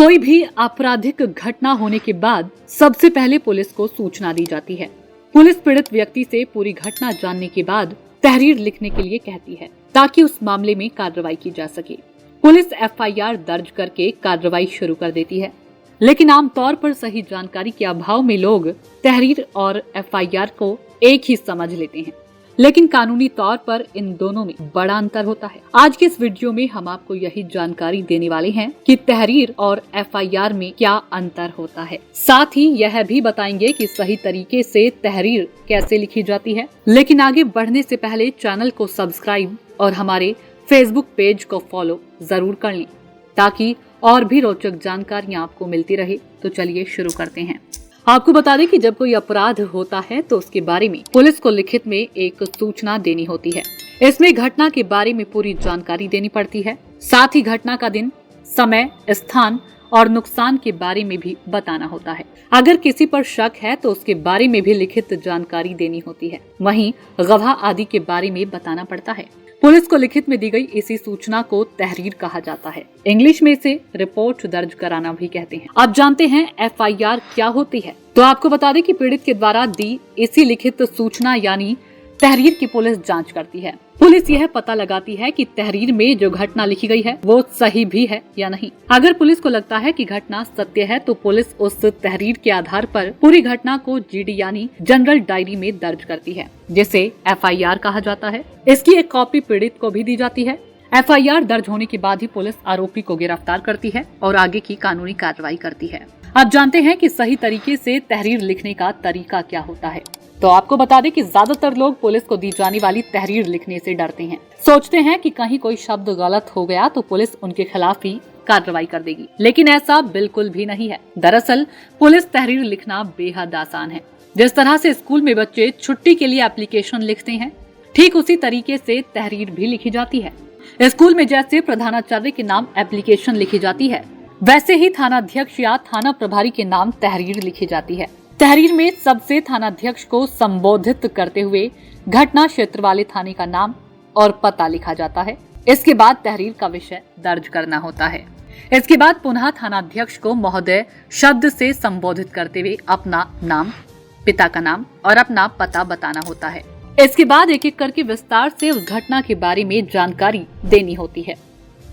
कोई भी आपराधिक घटना होने के बाद सबसे पहले पुलिस को सूचना दी जाती है। पुलिस पीड़ित व्यक्ति से पूरी घटना जानने के बाद तहरीर लिखने के लिए कहती है ताकि उस मामले में कार्रवाई की जा सके। पुलिस एफआईआर दर्ज करके कार्रवाई शुरू कर देती है, लेकिन आमतौर पर सही जानकारी के अभाव में लोग तहरीर और एफआईआर को एक ही समझ लेते हैं, लेकिन कानूनी तौर पर इन दोनों में बड़ा अंतर होता है। आज के इस वीडियो में हम आपको यही जानकारी देने वाले हैं कि तहरीर और एफआईआर में क्या अंतर होता है। साथ ही यह भी बताएंगे कि सही तरीके से तहरीर कैसे लिखी जाती है। लेकिन आगे बढ़ने से पहले चैनल को सब्सक्राइब और हमारे फेसबुक पेज को फॉलो जरूर कर लें ताकि और भी रोचक जानकारियाँ आपको मिलती रहे। तो चलिए शुरू करते हैं। आपको बता दें कि जब कोई अपराध होता है तो उसके बारे में पुलिस को लिखित में एक सूचना देनी होती है। इसमें घटना के बारे में पूरी जानकारी देनी पड़ती है, साथ ही घटना का दिन, समय, स्थान और नुकसान के बारे में भी बताना होता है। अगर किसी पर शक है तो उसके बारे में भी लिखित जानकारी देनी होती है। वहीं गवाह आदि के बारे में बताना पड़ता है। पुलिस को लिखित में दी गई इसी सूचना को तहरीर कहा जाता है। इंग्लिश में इसे रिपोर्ट दर्ज कराना भी कहते हैं। अब जानते हैं एफआईआर क्या होती है। तो आपको बता दें कि पीड़ित के द्वारा दी इसी लिखित सूचना यानी तहरीर की पुलिस जांच करती है। पुलिस यह पता लगाती है कि तहरीर में जो घटना लिखी गई है वो सही भी है या नहीं। अगर पुलिस को लगता है कि घटना सत्य है तो पुलिस उस तहरीर के आधार पर पूरी घटना को जीडी यानी जनरल डायरी में दर्ज करती है, जिसे एफआईआर कहा जाता है। इसकी एक कॉपी पीड़ित को भी दी जाती है। एफआईआर दर्ज होने के बाद ही पुलिस आरोपी को गिरफ्तार करती है और आगे की कानूनी कार्रवाई करती है। अब जानते हैं कि सही तरीके से तहरीर लिखने का तरीका क्या होता है। तो आपको बता दें कि ज्यादातर लोग पुलिस को दी जाने वाली तहरीर लिखने से डरते हैं। सोचते हैं कि कहीं कोई शब्द गलत हो गया तो पुलिस उनके खिलाफ ही कार्रवाई कर देगी, लेकिन ऐसा बिल्कुल भी नहीं है। दरअसल पुलिस तहरीर लिखना बेहद आसान है। जिस तरह से स्कूल में बच्चे छुट्टी के लिए एप्लीकेशन लिखते हैं, ठीक उसी तरीके से तहरीर भी लिखी जाती है। स्कूल में जैसे प्रधानाचार्य के नाम एप्लीकेशन लिखी जाती है, वैसे ही थानाध्यक्ष या थाना प्रभारी के नाम तहरीर लिखी जाती है। तहरीर में सबसे थानाध्यक्ष को संबोधित करते हुए घटना क्षेत्र वाले थाने का नाम और पता लिखा जाता है। इसके बाद तहरीर का विषय दर्ज करना होता है। इसके बाद पुनः थानाध्यक्ष को महोदय शब्द से संबोधित करते हुए अपना नाम, पिता का नाम और अपना पता बताना होता है। इसके बाद एक एक करके विस्तार से उस घटना के बारे में जानकारी देनी होती है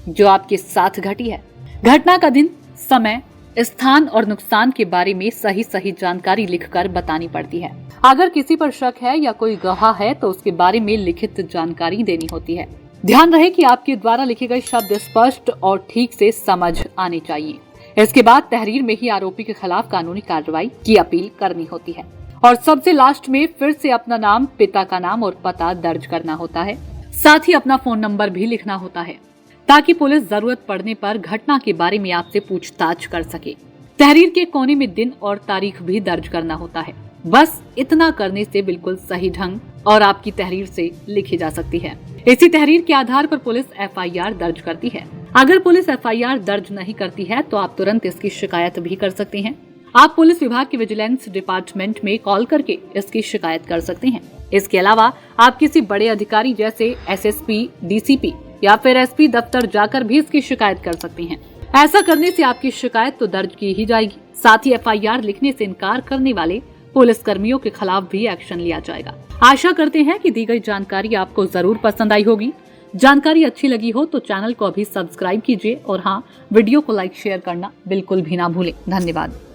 जो आपके साथ घटी है। घटना का दिन, समय, स्थान और नुकसान के बारे में सही जानकारी लिखकर बतानी पड़ती है। अगर किसी पर शक है या कोई गवाह है तो उसके बारे में लिखित जानकारी देनी होती है। ध्यान रहे कि आपके द्वारा लिखे गए शब्द स्पष्ट और ठीक से समझ आने चाहिए। इसके बाद तहरीर में ही आरोपी के खिलाफ कानूनी कार्रवाई की अपील करनी होती है और सबसे लास्ट में फिर से अपना नाम, पिता का नाम और पता दर्ज करना होता है। साथ ही अपना फोन नंबर भी लिखना होता है ताकि पुलिस जरूरत पड़ने पर घटना के बारे में आपसे पूछताछ कर सके। तहरीर के कोने में दिन और तारीख भी दर्ज करना होता है। बस इतना करने से बिल्कुल सही ढंग और आपकी तहरीर से लिखी जा सकती है। इसी तहरीर के आधार पर पुलिस एफआईआर दर्ज करती है। अगर पुलिस एफआईआर दर्ज नहीं करती है तो आप तुरंत इसकी शिकायत भी कर सकते हैं। आप पुलिस विभाग के विजिलेंस डिपार्टमेंट में कॉल करके इसकी शिकायत कर सकते हैं। इसके अलावा आप किसी बड़े अधिकारी जैसे एसएसपी, डीसीपी या फिर एसपी दफ्तर जाकर भी इसकी शिकायत कर सकते हैं। ऐसा करने से आपकी शिकायत तो दर्ज की ही जाएगी, साथ ही एफआईआर लिखने से इनकार करने वाले पुलिस कर्मियों के खिलाफ भी एक्शन लिया जाएगा। आशा करते हैं कि दी गई जानकारी आपको जरूर पसंद आई होगी। जानकारी अच्छी लगी हो तो चैनल को अभी सब्सक्राइब कीजिए और हाँ, वीडियो को लाइक शेयर करना बिल्कुल भी ना भूलें। धन्यवाद।